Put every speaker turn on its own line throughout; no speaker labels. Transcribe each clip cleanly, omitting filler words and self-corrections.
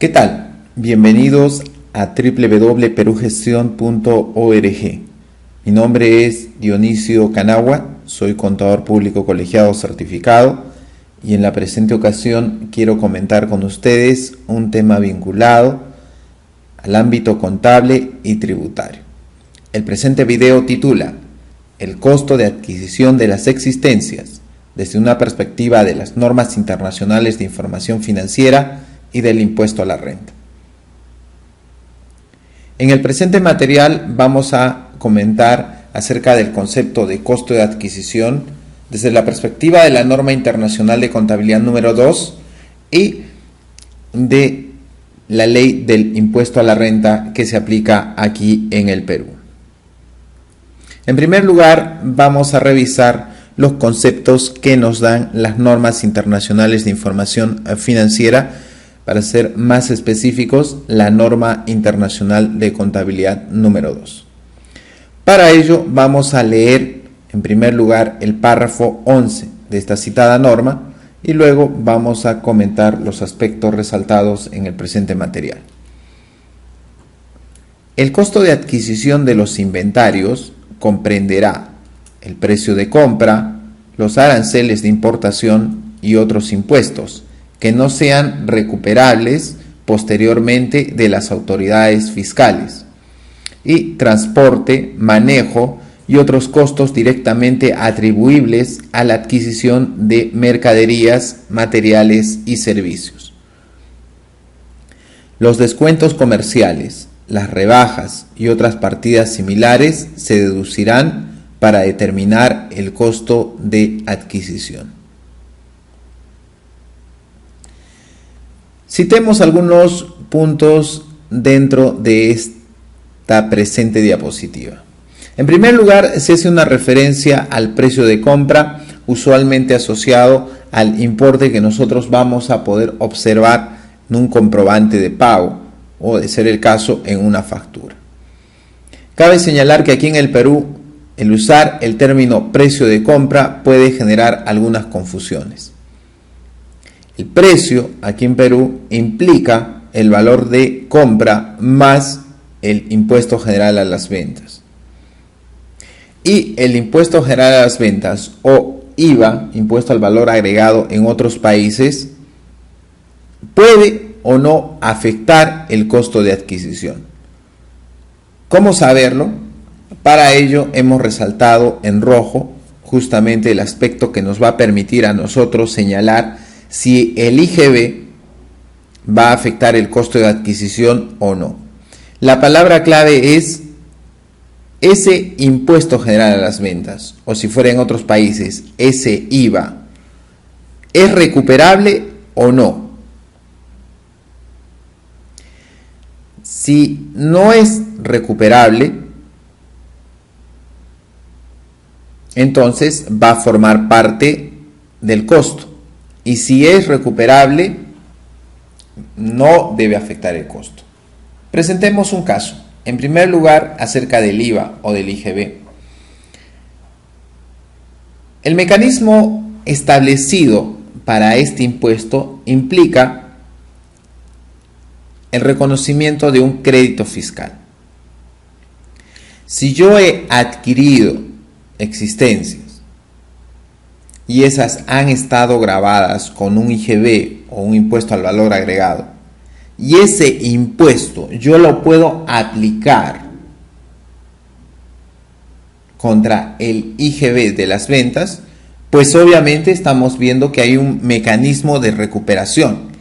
¿Qué tal? Bienvenidos a www.perugestion.org. Mi nombre es Dionisio Canagua, soy contador público colegiado certificado y en la presente ocasión quiero comentar con ustedes un tema vinculado al ámbito contable y tributario. El presente video titula El costo de adquisición de las existencias desde una perspectiva de las normas internacionales de información financiera y del impuesto a la renta. En el presente material vamos a comentar acerca del concepto de costo de adquisición desde la perspectiva de la norma internacional de contabilidad número 2 y de la ley del impuesto a la renta que se aplica aquí en el Perú. En primer lugar, vamos a revisar los conceptos que nos dan las normas internacionales de información financiera. Para ser más específicos, la norma internacional de contabilidad número 2. Para ello vamos a leer en primer lugar el párrafo 11 de esta citada norma y luego vamos a comentar los aspectos resaltados en el presente material. El costo de adquisición de los inventarios comprenderá el precio de compra, los aranceles de importación y otros impuestos que no sean recuperables posteriormente de las autoridades fiscales, y transporte, manejo y otros costos directamente atribuibles a la adquisición de mercaderías, materiales y servicios. Los descuentos comerciales, las rebajas y otras partidas similares se deducirán para determinar el costo de adquisición. Citemos algunos puntos dentro de esta presente diapositiva. En primer lugar, se hace una referencia al precio de compra, usualmente asociado al importe que nosotros vamos a poder observar en un comprobante de pago o, de ser el caso, en una factura. Cabe señalar que aquí en el Perú, el usar el término precio de compra puede generar algunas confusiones. El precio aquí en Perú implica el valor de compra más el impuesto general a las ventas. Y el impuesto general a las ventas o IVA, impuesto al valor agregado en otros países, puede o no afectar el costo de adquisición. ¿Cómo saberlo? Para ello hemos resaltado en rojo justamente el aspecto que nos va a permitir a nosotros señalar si el IGB va a afectar el costo de adquisición o no. La palabra clave es ese impuesto general a las ventas, o si fuera en otros países, ese IVA, ¿es recuperable o no? Si no es recuperable, entonces va a formar parte del costo. Y si es recuperable, no debe afectar el costo. Presentemos un caso. En primer lugar, acerca del IVA o del IGB. El mecanismo establecido para este impuesto implica el reconocimiento de un crédito fiscal. Si yo he adquirido existencias y esas han estado grabadas con un IGB o un impuesto al valor agregado, y ese impuesto yo lo puedo aplicar contra el IGB de las ventas, pues obviamente estamos viendo que hay un mecanismo de recuperación.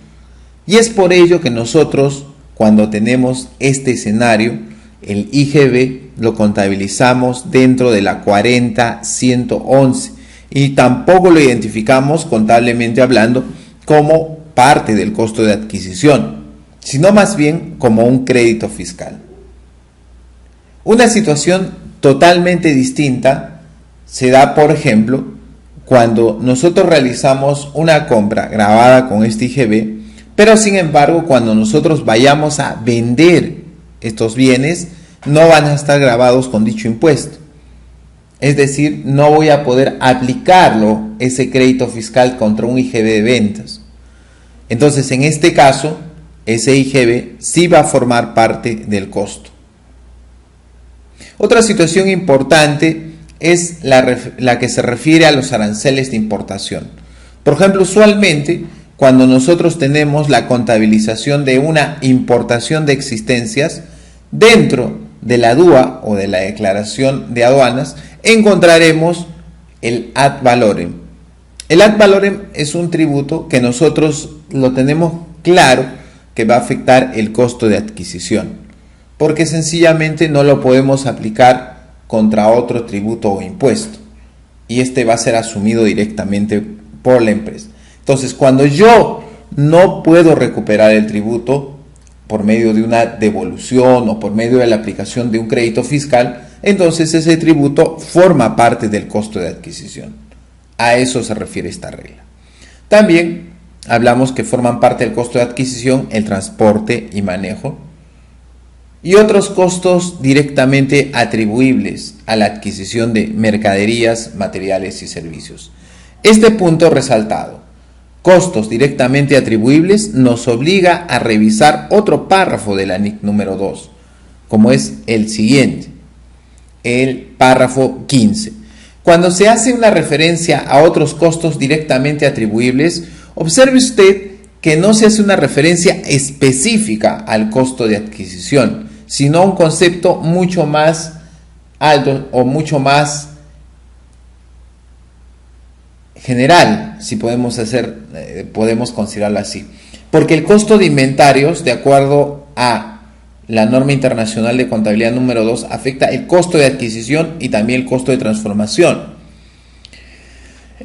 Y es por ello que nosotros, cuando tenemos este escenario, el IGB lo contabilizamos dentro de la 40.111 y tampoco lo identificamos contablemente hablando como parte del costo de adquisición, sino más bien como un crédito fiscal. Una situación totalmente distinta se da, por ejemplo, cuando nosotros realizamos una compra grabada con este IGB, pero sin embargo cuando nosotros vayamos a vender estos bienes no van a estar grabados con dicho impuesto. Es decir, no voy a poder aplicarlo, ese crédito fiscal, contra un IGB de ventas. Entonces, en este caso, ese IGB sí va a formar parte del costo. Otra situación importante es la que se refiere a los aranceles de importación. Por ejemplo, usualmente cuando nosotros tenemos la contabilización de una importación de existencias, dentro de la DUA o de la declaración de aduanas encontraremos el ad valorem. El ad valorem es un tributo que nosotros lo tenemos claro que va a afectar el costo de adquisición, porque sencillamente no lo podemos aplicar contra otro tributo o impuesto, y este va a ser asumido directamente por la empresa. Entonces, cuando yo no puedo recuperar el tributo por medio de una devolución o por medio de la aplicación de un crédito fiscal, entonces ese tributo forma parte del costo de adquisición. A eso se refiere esta regla. También hablamos que forman parte del costo de adquisición el transporte y manejo y otros costos directamente atribuibles a la adquisición de mercaderías, materiales y servicios. Este punto resaltado, costos directamente atribuibles, nos obliga a revisar otro párrafo de la NIC número 2, como es el siguiente, el párrafo 15. Cuando se hace una referencia a otros costos directamente atribuibles, observe usted que no se hace una referencia específica al costo de adquisición, sino a un concepto mucho más alto o mucho más general, si podemos considerarlo así. Porque el costo de inventarios, de acuerdo a la norma internacional de contabilidad número 2, afecta el costo de adquisición y también el costo de transformación.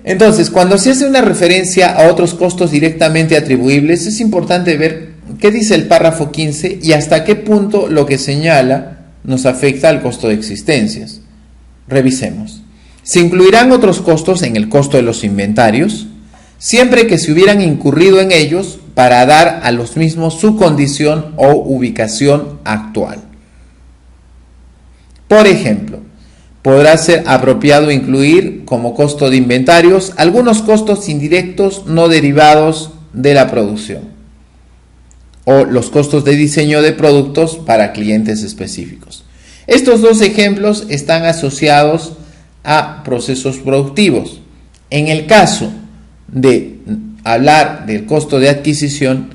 Entonces, cuando se hace una referencia a otros costos directamente atribuibles, es importante ver qué dice el párrafo 15 y hasta qué punto lo que señala nos afecta al costo de existencias. Revisemos. Se incluirán otros costos en el costo de los inventarios, siempre que se hubieran incurrido en ellos para dar a los mismos su condición o ubicación actual. Por ejemplo, podrá ser apropiado incluir como costo de inventarios algunos costos indirectos no derivados de la producción o los costos de diseño de productos para clientes específicos. Estos dos ejemplos están asociados a procesos productivos. En el caso de hablar del costo de adquisición,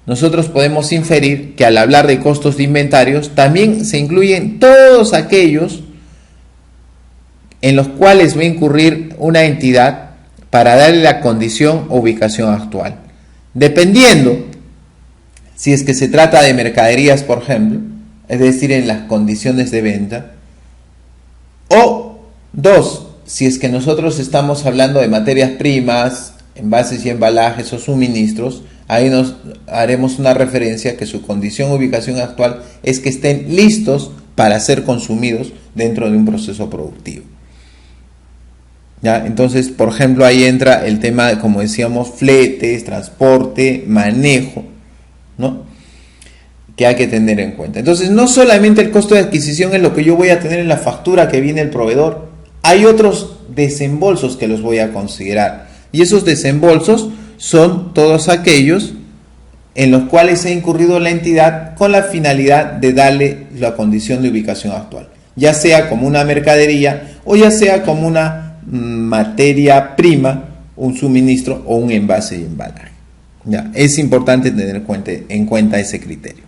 nosotros podemos inferir que al hablar de costos de inventarios también se incluyen todos aquellos en los cuales va a incurrir una entidad para darle la condición o ubicación actual. Dependiendo si es que se trata de mercaderías, por ejemplo, es decir, en las condiciones de venta, o dos, si es que nosotros estamos hablando de materias primas, envases y embalajes o suministros, ahí nos haremos una referencia que su condición o ubicación actual es que estén listos para ser consumidos dentro de un proceso productivo. ¿Ya? Entonces, por ejemplo, ahí entra el tema de, como decíamos, fletes, transporte, manejo, ¿no?, que hay que tener en cuenta. Entonces, no solamente el costo de adquisición es lo que yo voy a tener en la factura que viene el proveedor, hay otros desembolsos que los voy a considerar, y esos desembolsos son todos aquellos en los cuales ha incurrido la entidad con la finalidad de darle la condición de ubicación actual, ya sea como una mercadería o ya sea como una materia prima, un suministro o un envase y embalaje. Ya, es importante tener en cuenta ese criterio.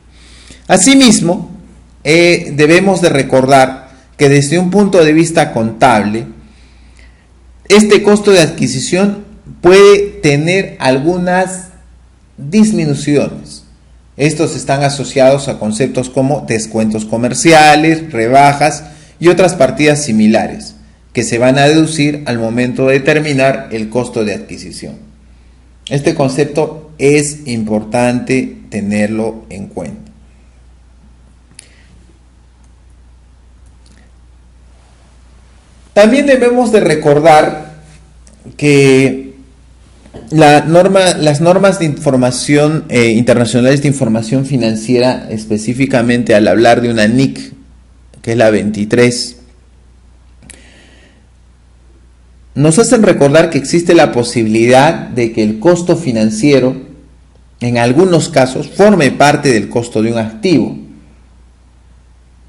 Asimismo, debemos de recordar que desde un punto de vista contable, este costo de adquisición puede tener algunas disminuciones. Estos están asociados a conceptos como descuentos comerciales, rebajas y otras partidas similares que se van a deducir al momento de determinar el costo de adquisición. Este concepto es importante tenerlo en cuenta. También debemos de recordar que las normas de información internacionales de información financiera, específicamente al hablar de una NIC, que es la 23, nos hacen recordar que existe la posibilidad de que el costo financiero en algunos casos, forme parte del costo de un activo,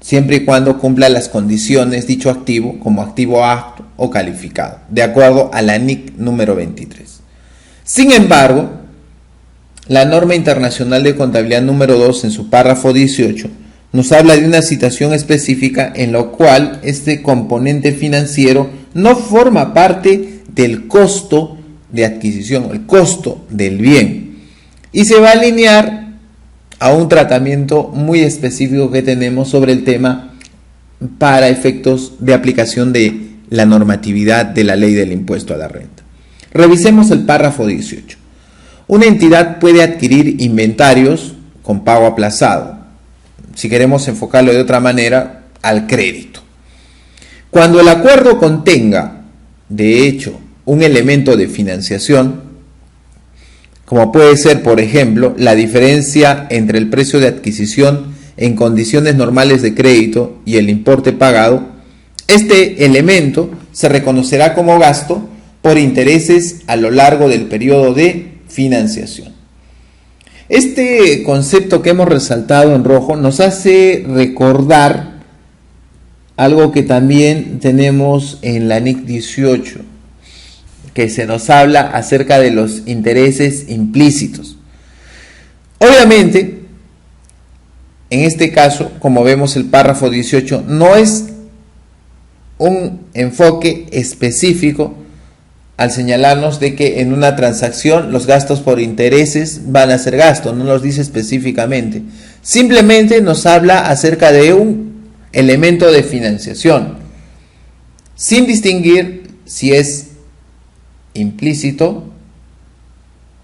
siempre y cuando cumpla las condiciones dicho activo como activo apto o calificado, de acuerdo a la NIC número 23. Sin embargo, la norma internacional de contabilidad número 2 en su párrafo 18 nos habla de una situación específica en la cual este componente financiero no forma parte del costo de adquisición, el costo del bien, y se va a alinear a un tratamiento muy específico que tenemos sobre el tema para efectos de aplicación de la normatividad de la ley del impuesto a la renta. Revisemos el párrafo 18. Una entidad puede adquirir inventarios con pago aplazado, si queremos enfocarlo de otra manera, al crédito. Cuando el acuerdo contenga, de hecho, un elemento de financiación, como puede ser, por ejemplo, la diferencia entre el precio de adquisición en condiciones normales de crédito y el importe pagado, este elemento se reconocerá como gasto por intereses a lo largo del periodo de financiación. Este concepto que hemos resaltado en rojo nos hace recordar algo que también tenemos en la NIC 18, que se nos habla acerca de los intereses implícitos. Obviamente, en este caso, como vemos el párrafo 18, no es un enfoque específico al señalarnos de que en una transacción los gastos por intereses van a ser gastos, no nos dice específicamente. Simplemente nos habla acerca de un elemento de financiación, sin distinguir si es implícito,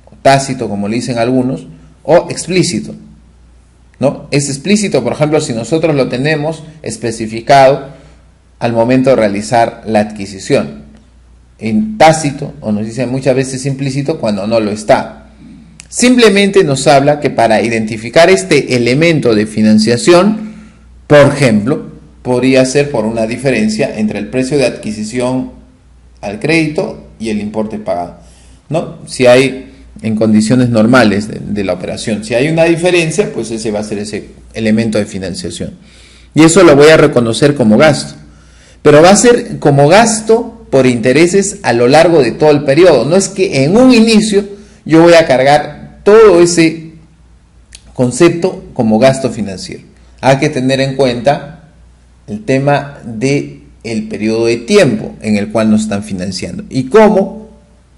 o tácito, como le dicen algunos, o explícito, ¿no? Es explícito, por ejemplo, si nosotros lo tenemos especificado al momento de realizar la adquisición. En tácito, o nos dicen muchas veces implícito, cuando no lo está. Simplemente nos habla que para identificar este elemento de financiación, por ejemplo, podría ser por una diferencia entre el precio de adquisición al crédito y el importe pagado, ¿no? Si hay en condiciones normales de la operación, si hay una diferencia, pues ese va a ser ese elemento de financiación. Y eso lo voy a reconocer como gasto, pero va a ser como gasto por intereses a lo largo de todo el periodo. No es que en un inicio yo voy a cargar todo ese concepto como gasto financiero. Hay que tener en cuenta el tema del periodo de tiempo en el cual nos están financiando y cómo,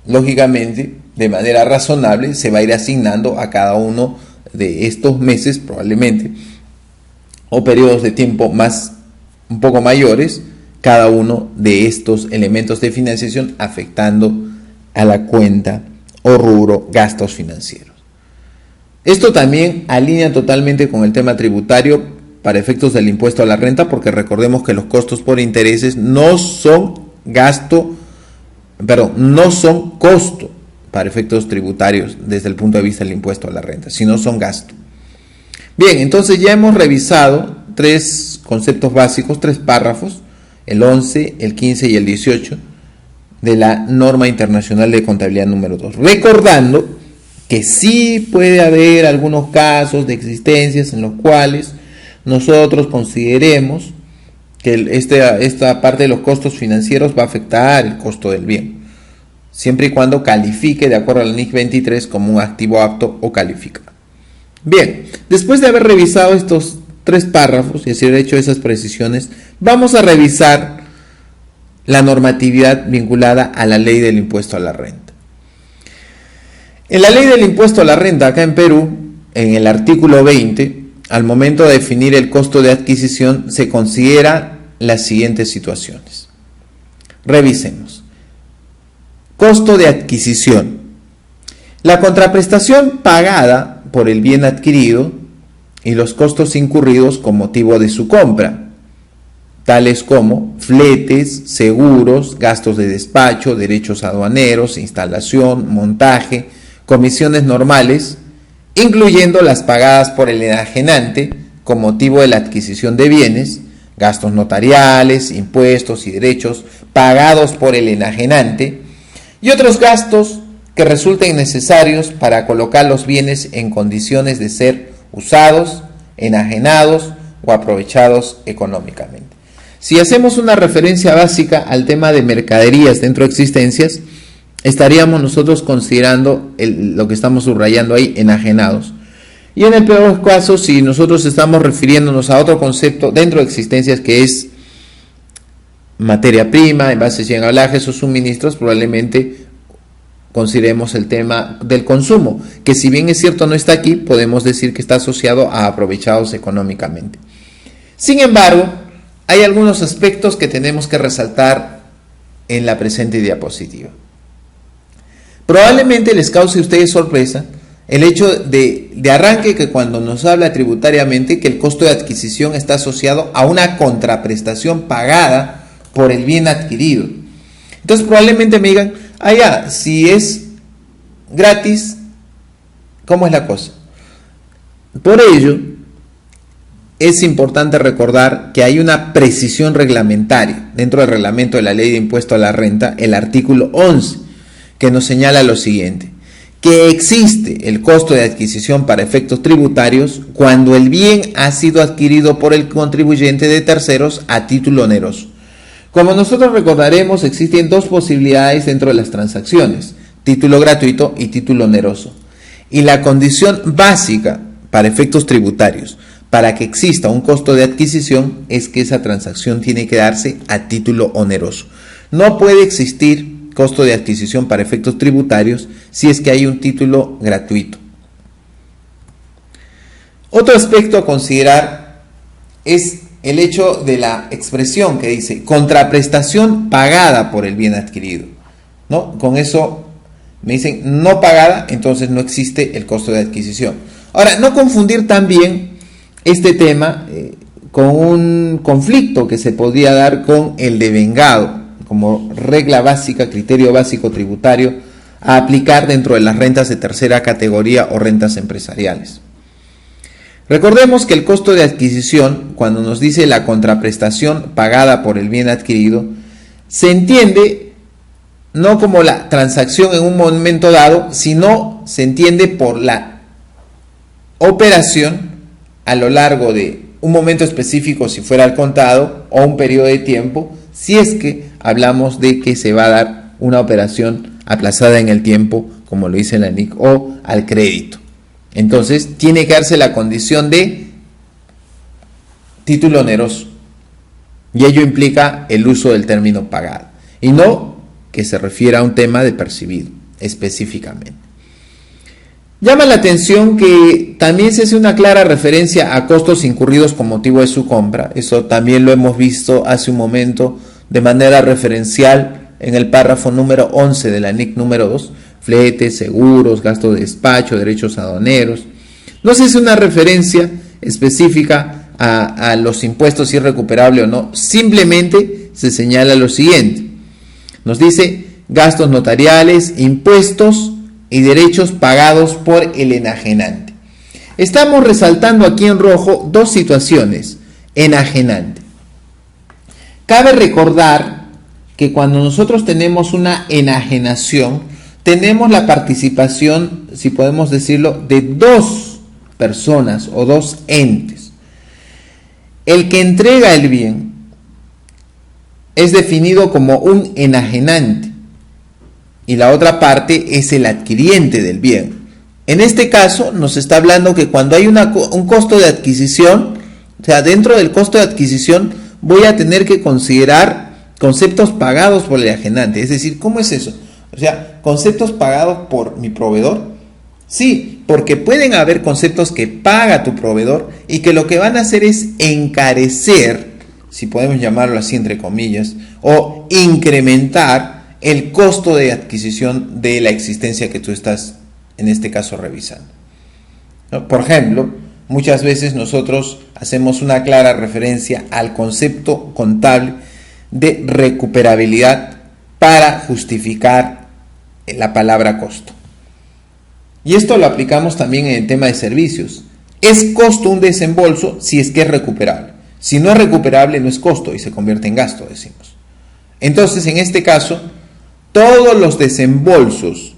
lógicamente, de manera razonable, se va a ir asignando a cada uno de estos meses probablemente, o periodos de tiempo un poco mayores, cada uno de estos elementos de financiación afectando a la cuenta o rubro gastos financieros. Esto también alinea totalmente con el tema tributario para efectos del impuesto a la renta, porque recordemos que los costos por intereses no son costo para efectos tributarios desde el punto de vista del impuesto a la renta, sino son gasto. Bien, entonces ya hemos revisado 3 conceptos básicos, 3 párrafos, el 11, el 15 y el 18 de la norma internacional de contabilidad número 2. Recordando que sí puede haber algunos casos de existencias en los cuales nosotros consideremos que esta parte de los costos financieros va a afectar el costo del bien, siempre y cuando califique de acuerdo a la NIC 23 como un activo apto o calificado. Bien, después de haber revisado estos 3 párrafos y haber hecho esas precisiones, vamos a revisar la normatividad vinculada a la ley del impuesto a la renta. En la ley del impuesto a la renta acá en Perú, en el artículo 20, al momento de definir el costo de adquisición se considera las siguientes situaciones. Revisemos. Costo de adquisición. La contraprestación pagada por el bien adquirido y los costos incurridos con motivo de su compra, tales como fletes, seguros, gastos de despacho, derechos aduaneros, instalación, montaje, comisiones normales, incluyendo las pagadas por el enajenante con motivo de la adquisición de bienes, gastos notariales, impuestos y derechos pagados por el enajenante, y otros gastos que resulten necesarios para colocar los bienes en condiciones de ser usados, enajenados o aprovechados económicamente. Si hacemos una referencia básica al tema de mercaderías dentro de existencias, estaríamos nosotros considerando lo que estamos subrayando ahí, enajenados. Y en el peor caso, si nosotros estamos refiriéndonos a otro concepto dentro de existencias que es materia prima, envases y embalajes o suministros, probablemente consideremos el tema del consumo, que si bien es cierto no está aquí, podemos decir que está asociado a aprovechados económicamente. Sin embargo, hay algunos aspectos que tenemos que resaltar en la presente diapositiva. Probablemente les cause a ustedes sorpresa el hecho de arranque que cuando nos habla tributariamente que el costo de adquisición está asociado a una contraprestación pagada por el bien adquirido. Entonces probablemente me digan, si es gratis, ¿cómo es la cosa? Por ello, es importante recordar que hay una precisión reglamentaria dentro del reglamento de la Ley de Impuesto a la Renta, el artículo 11, que nos señala lo siguiente: que existe el costo de adquisición para efectos tributarios cuando el bien ha sido adquirido por el contribuyente de terceros a título oneroso. Como nosotros recordaremos, existen dos posibilidades dentro de las transacciones: título gratuito y título oneroso. Y la condición básica para efectos tributarios para que exista un costo de adquisición es que esa transacción tiene que darse a título oneroso. No puede existir costo de adquisición para efectos tributarios si es que hay un título gratuito. Otro aspecto a considerar es el hecho de la expresión que dice contraprestación pagada por el bien adquirido, ¿no? Con eso me dicen no pagada, entonces no existe el costo de adquisición. Ahora, no confundir también este tema con un conflicto que se podría dar con el devengado como regla básica, criterio básico tributario a aplicar dentro de las rentas de tercera categoría o rentas empresariales. Recordemos que el costo de adquisición, cuando nos dice la contraprestación pagada por el bien adquirido, se entiende no como la transacción en un momento dado, sino se entiende por la operación a lo largo de un momento específico, si fuera al contado, o un periodo de tiempo, si es que hablamos de que se va a dar una operación aplazada en el tiempo, como lo dice la NIC, o al crédito. Entonces, tiene que darse la condición de título oneroso, y ello implica el uso del término pagado, y no que se refiera a un tema de percibido específicamente. Llama la atención que también se hace una clara referencia a costos incurridos con motivo de su compra. Eso también lo hemos visto hace un momento de manera referencial en el párrafo número 11 de la NIC número 2, fletes, seguros, gastos de despacho, derechos aduaneros. No se hace una referencia específica a los impuestos, si es recuperable o no, simplemente se señala lo siguiente. Nos dice gastos notariales, impuestos y derechos pagados por el enajenante. Estamos resaltando aquí en rojo dos situaciones. Enajenante. Cabe recordar que cuando nosotros tenemos una enajenación, tenemos la participación, si podemos decirlo, de dos personas o dos entes. El que entrega el bien es definido como un enajenante y la otra parte es el adquiriente del bien. En este caso nos está hablando que cuando hay un costo de adquisición, o sea, dentro del costo de adquisición voy a tener que considerar conceptos pagados por el enajenante. Es decir, ¿cómo es eso? O sea, conceptos pagados por mi proveedor. Sí, porque pueden haber conceptos que paga tu proveedor y que lo que van a hacer es encarecer, si podemos llamarlo así entre comillas, o incrementar el costo de adquisición de la existencia que tú estás, en este caso, revisando, ¿no? Por ejemplo, muchas veces nosotros hacemos una clara referencia al concepto contable de recuperabilidad para justificar la palabra costo. Y esto lo aplicamos también en el tema de servicios. Es costo un desembolso si es que es recuperable. Si no es recuperable, no es costo y se convierte en gasto, decimos. Entonces, en este caso, todos los desembolsos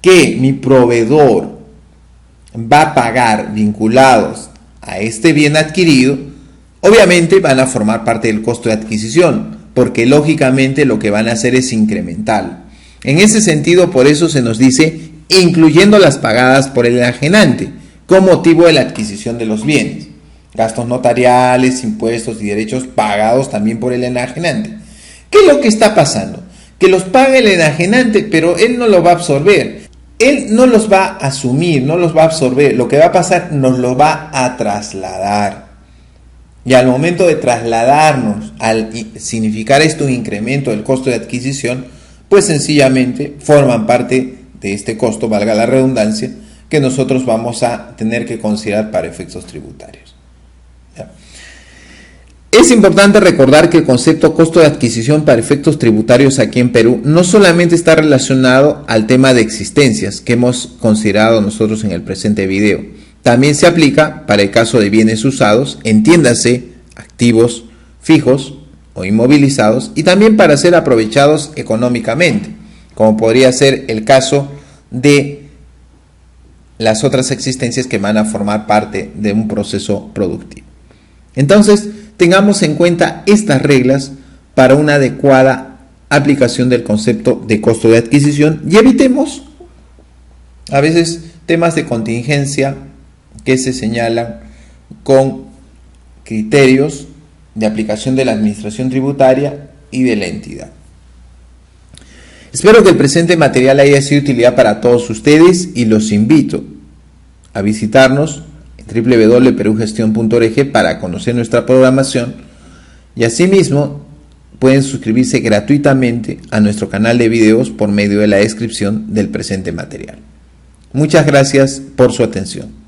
que mi proveedor va a pagar vinculados a este bien adquirido, obviamente van a formar parte del costo de adquisición, porque lógicamente lo que van a hacer es incremental. En ese sentido, por eso se nos dice, incluyendo las pagadas por el enajenante, con motivo de la adquisición de los bienes. Gastos notariales, impuestos y derechos pagados también por el enajenante. ¿Qué es lo que está pasando? Que los paga el enajenante, pero él no lo va a absorber. Él no los va a asumir, no los va a absorber. Lo que va a pasar, nos lo va a trasladar. Y al momento de trasladarnos, al significar esto un incremento del costo de adquisición, pues sencillamente forman parte de este costo, valga la redundancia, que nosotros vamos a tener que considerar para efectos tributarios. ¿Ya? Es importante recordar que el concepto costo de adquisición para efectos tributarios aquí en Perú no solamente está relacionado al tema de existencias que hemos considerado nosotros en el presente video. También se aplica para el caso de bienes usados, entiéndase, activos fijos o inmovilizados, y también para ser aprovechados económicamente, como podría ser el caso de las otras existencias que van a formar parte de un proceso productivo. Entonces, tengamos en cuenta estas reglas para una adecuada aplicación del concepto de costo de adquisición y evitemos a veces temas de contingencia que se señalan con criterios de aplicación de la administración tributaria y de la entidad. Espero que el presente material haya sido de utilidad para todos ustedes y los invito a visitarnos en www.perugestion.org para conocer nuestra programación y asimismo pueden suscribirse gratuitamente a nuestro canal de videos por medio de la descripción del presente material. Muchas gracias por su atención.